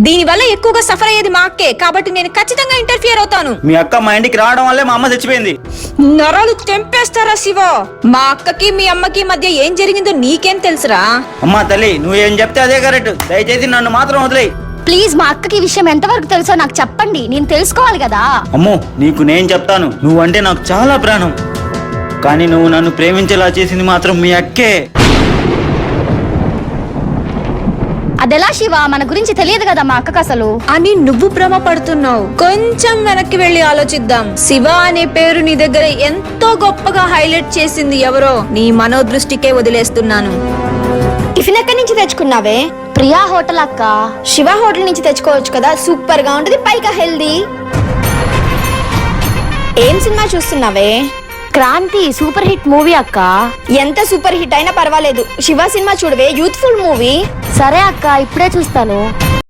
దీనివల్ల ఎక్కువగా సఫర్ అయ్యేది మా అక్కే, కాబట్టి నేను ఖచ్చితంగా ఇంటర్ఫియర్ అవుతాను. మీ అక్క మా ఇంటికి రావడం వల్లే మా అమ్మ చచ్చిపోయింది. నరాలు తెంపేస్తారా శివ? మా అక్కకి మీ అమ్మకి మధ్య ఏం జరిగిందో నీకేం తెలుసురా? అమ్మా తల్లి, నువ్వేం చెప్తే అదే కరెక్ట్. దయచేసి నన్ను మాత్రం వదిలేయి. ప్లీజ్ మా అక్కకి ఈ విషయం ఎంతవరకు తెలుసో నాకు చెప్పండి, నేను తెలుసుకోవాలి కదా. అమ్మో, నీకు నేను చెప్తాను. నువ్వంటే నాకు చాలా ప్రాణం, కానీ నువ్వు నన్ను ప్రేమించేలా చేసింది మాత్రం మీ అక్కే. అదెలా శివ? మన గురించి తెలియదు కదా మా అక్కకు అసలు. అని నువ్వు భ్రమ పడుతున్నావు. కొంచెం వెనక్కి వెళ్ళి ఆలోచిద్దాం. శివ అనే పేరు నీ దగ్గర ఎంతో గొప్పగా హైలైట్ చేసింది ఎవరో నీ మనోదృష్టికే వదిలేస్తున్నాను. టిఫిన్ ఎక్కడి నుంచి తెచ్చుకున్నావే? ప్రియా హోటల్ అక్క. శివ హోటల్ నుంచి తెచ్చుకోవచ్చు కదా, సూపర్ గా ఉంటది, పైగా హెల్దీ. ఏం సినిమా చూస్తున్నావే? క్రాంతి సూపర్ హిట్ మూవీ అక్క. ఎంత సూపర్ హిట్ అయినా పర్వాలేదు, శివ సినిమా చూడవే, యూత్ఫుల్ మూవీ. సరే అక్క, ఇప్పుడే చూస్తాను.